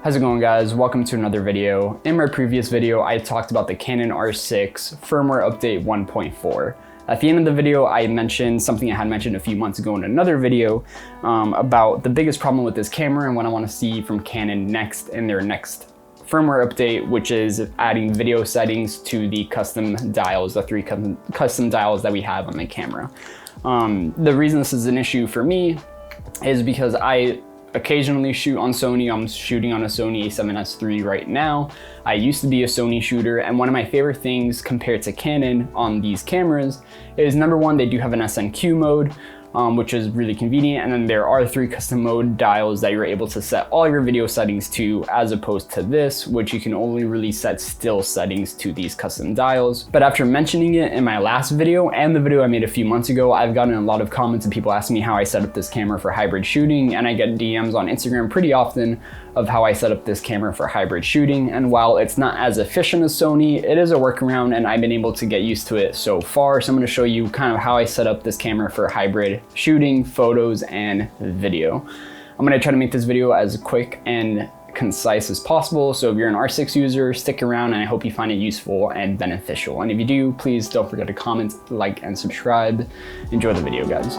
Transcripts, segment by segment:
How's it going, guys? Welcome to another video. In my previous video, I talked about the Canon R6 firmware update 1.4. At the end of the video, I mentioned something I had mentioned a few months ago in another video about the biggest problem with this camera and what I want to see from Canon next in their next firmware update, which is adding video settings to the custom dials, the three custom dials that we have on the camera. The reason this is an issue for me is because I occasionally shoot on Sony. I'm shooting on a Sony a7S III right now. I used to be a Sony shooter, and one of my favorite things compared to Canon on these cameras is, number one, they do have an SNQ mode, which is really convenient, and then there are 3 custom mode dials that you're able to set all your video settings to, as opposed to this, which you can only really set still settings to these custom dials. But after mentioning it in my last video and the video I made a few months ago, I've gotten a lot of comments and people asking me how I set up this camera for hybrid shooting, and I get DMs on Instagram pretty often of how I set up this camera for hybrid shooting. And while it's not as efficient as Sony, it is a workaround and I've been able to get used to it so far. So I'm going to show you kind of how I set up this camera for hybrid shooting, photos, and video. I'm going to try to make this video as quick and concise as possible. So if you're an R6 user, stick around, and I hope you find it useful and beneficial. And if you do, please don't forget to comment, like, and subscribe. Enjoy the video, guys.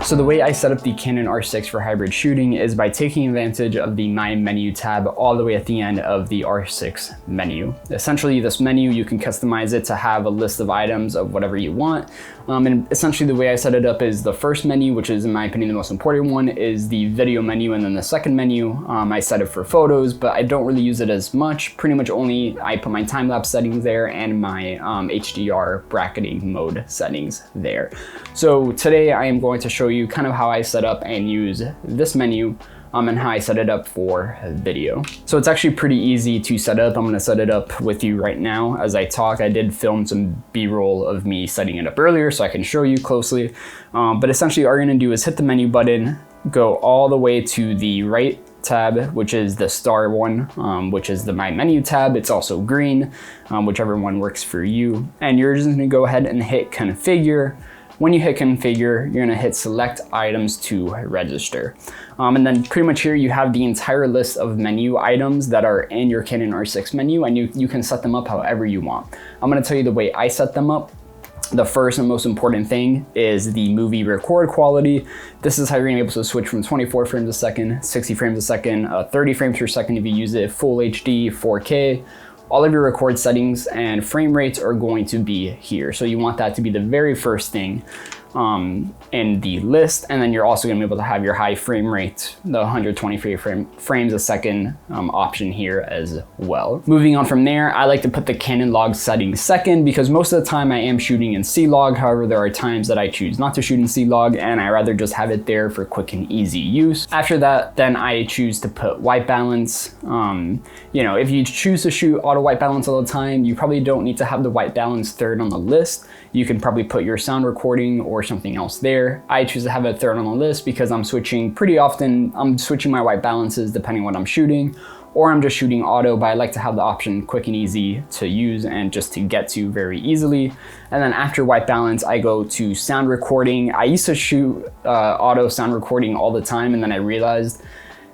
So the way I set up the Canon R6 for hybrid shooting is by taking advantage of the My Menu tab all the way at the end of the R6 menu. Essentially, this menu, you can customize it to have a list of items of whatever you want. And essentially the way I set it up is the first menu, which is in my opinion the most important one, is the video menu, and then the second menu, I set it for photos, but I don't really use it as much. Pretty much only I put my time-lapse settings there and my HDR bracketing mode settings there. So today I am going to show you kind of how I set up and use this menu and how I set it up for video. So it's actually pretty easy to set up. I'm gonna set it up with you right now as I talk. I did film some B-roll of me setting it up earlier so I can show you closely. But essentially all you're gonna do is hit the menu button, go all the way to the right tab, which is the star one, which is the My Menu tab. It's also green, whichever one works for you. And you're just gonna go ahead and hit configure. When you hit configure, you're gonna hit select items to register. And then pretty much here you have the entire list of menu items that are in your Canon R6 menu, and you can set them up however you want. I'm gonna tell you the way I set them up. The first and most important thing is the movie record quality. This is how you're gonna be able to switch from 24 frames a second, 60 frames a second, 30 frames per second if you use it full HD, 4K. All of your record settings and frame rates are going to be here. So you want that to be the very first thing in the list. And then you're also gonna be able to have your high frame rate, the 120 frames a second option here as well. Moving on from there, I like to put the Canon log setting second because most of the time I am shooting in C-Log. However, there are times that I choose not to shoot in C-Log and I rather just have it there for quick and easy use. After that, then I choose to put white balance. You know, if you choose to shoot auto white balance all the time, you probably don't need to have the white balance third on the list. You can probably put your sound recording or something else there. I choose to have it third on the list because I'm switching pretty often. I'm switching my white balances depending on what I'm shooting, or I'm just shooting auto, but I like to have the option quick and easy to use and just to get to very easily. And then after white balance, I go to sound recording. I used to shoot auto sound recording all the time, and then I realized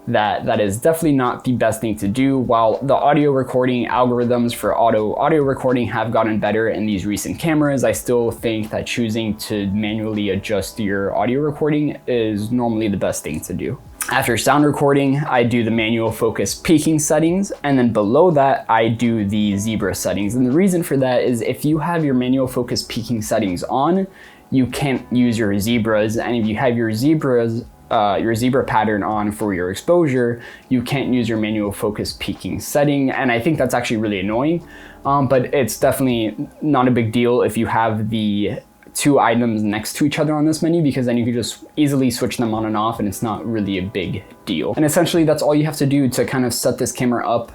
that is definitely not the best thing to do. While the audio recording algorithms for audio recording have gotten better in these recent cameras, I still think that choosing to manually adjust your audio recording is normally the best thing to do. After sound recording, I do the manual focus peaking settings, and then below that, I do the zebra settings. And the reason for that is if you have your manual focus peaking settings on, you can't use your zebras, and if you have your zebra pattern on for your exposure, you can't use your manual focus peaking setting. And I think that's actually really annoying, but it's definitely not a big deal if you have the 2 items next to each other on this menu, because then you can just easily switch them on and off and it's not really a big deal. And essentially that's all you have to do to kind of set this camera up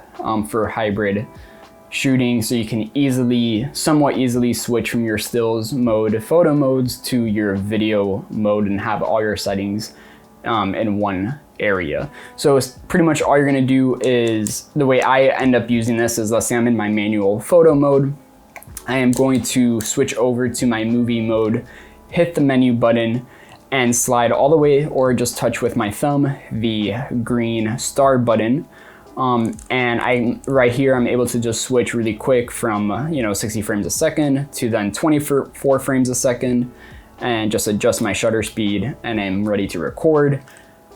for hybrid shooting, so you can somewhat easily switch from your stills mode, photo modes, to your video mode and have all your settings in one area. So it's pretty much all you're gonna do is, the way I end up using this is, let's say I'm in my manual photo mode, I am going to switch over to my movie mode, hit the menu button, and slide all the way, or just touch with my thumb, the green star button. And right here, I'm able to just switch really quick from, 60 frames a second to then 24 frames a second, and just adjust my shutter speed, and I'm ready to record.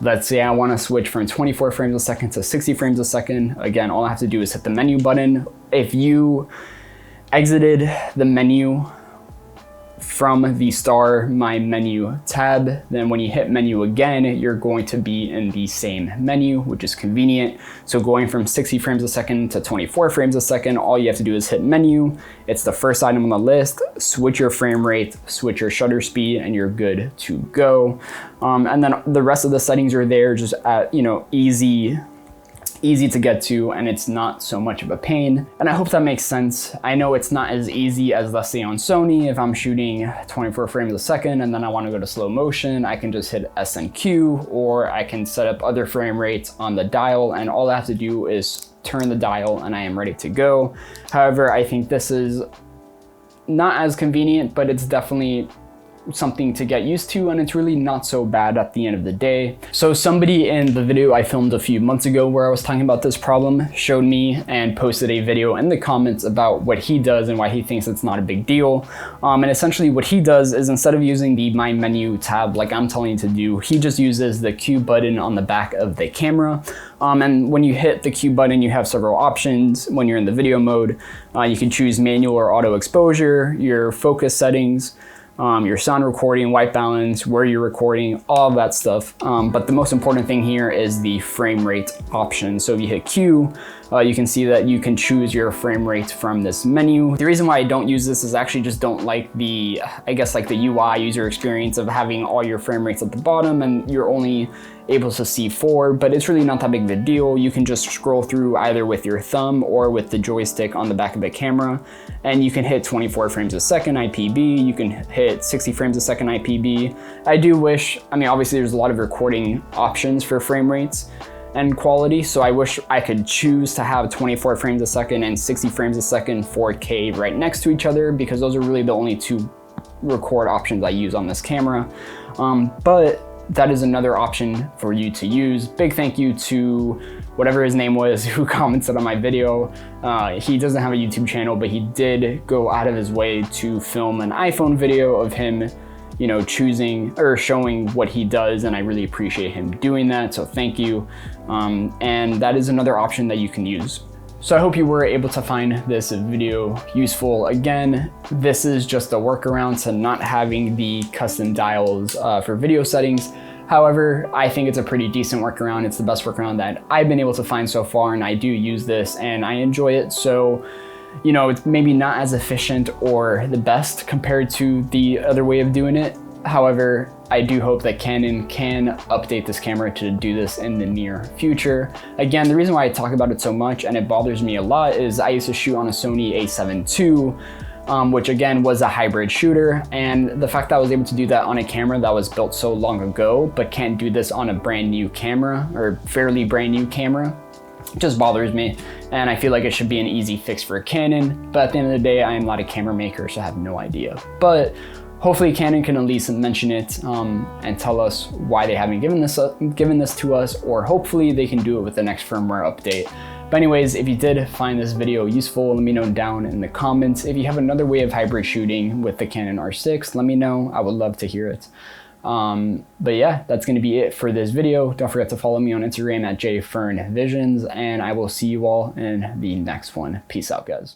Let's say I want to switch from 24 frames a second to 60 frames a second. Again, all I have to do is hit the menu button. If you exited the menu from the Star My Menu tab, then when you hit menu again, you're going to be in the same menu, which is convenient. So going from 60 frames a second to 24 frames a second, all you have to do is hit menu. It's the first item on the list, switch your frame rate, switch your shutter speed, and you're good to go. And then the rest of the settings are there, just at, easy to get to, and it's not so much of a pain. And I hope that makes sense. I know it's not as easy as, let's say, on Sony. If I'm shooting 24 frames a second and then I want to go to slow motion, I can just hit S and Q, or I can set up other frame rates on the dial, and all I have to do is turn the dial and I am ready to go. However, I think this is not as convenient, but it's definitely something to get used to, and it's really not so bad at the end of the day. So somebody in the video I filmed a few months ago where I was talking about this problem showed me and posted a video in the comments about what he does and why he thinks it's not a big deal. And essentially what he does is, instead of using the My Menu tab like I'm telling you to do, he just uses the Q button on the back of the camera. And when you hit the Q button, you have several options. When you're in the video mode, you can choose manual or auto exposure, your focus settings, your sound recording, white balance, where you're recording, all of that stuff. But the most important thing here is the frame rate option. So if you hit Q, you can see that you can choose your frame rate from this menu. The reason why I don't use this is I actually just don't like the, the UI user experience of having all your frame rates at the bottom and you're only able to see 4, but it's really not that big of a deal. You can just scroll through either with your thumb or with the joystick on the back of the camera, and you can hit 24 frames a second IPB, you can hit 60 frames a second IPB. I do wish, obviously there's a lot of recording options for frame rates and quality, so I wish I could choose to have 24 frames a second and 60 frames a second 4K right next to each other, because those are really the only two record options I use on this camera. But that is another option for you to use. Big thank you to whatever his name was who commented on my video. He doesn't have a YouTube channel, but he did go out of his way to film an iPhone video of him, choosing or showing what he does, and I really appreciate him doing that, so thank you. And that is another option that you can use. So I hope you were able to find this video useful. Again, this is just a workaround to not having the custom dials for video settings. However, I think it's a pretty decent workaround. It's the best workaround that I've been able to find so far, and I do use this and I enjoy it. So, it's maybe not as efficient or the best compared to the other way of doing it. However, I do hope that Canon can update this camera to do this in the near future. Again, the reason why I talk about it so much and it bothers me a lot is I used to shoot on a Sony a7 II, which again was a hybrid shooter, and the fact that I was able to do that on a camera that was built so long ago but can't do this on a brand new camera, or fairly brand new camera, just bothers me, and I feel like it should be an easy fix for a Canon. But at the end of the day, I am not a camera maker, so I have no idea. But hopefully Canon can at least mention it and tell us why they haven't given this to us, or hopefully they can do it with the next firmware update. But anyways, if you did find this video useful, let me know down in the comments. If you have another way of hybrid shooting with the Canon R6, let me know. I would love to hear it. But yeah, that's going to be it for this video. Don't forget to follow me on Instagram at jfernvisions, and I will see you all in the next one. Peace out, guys.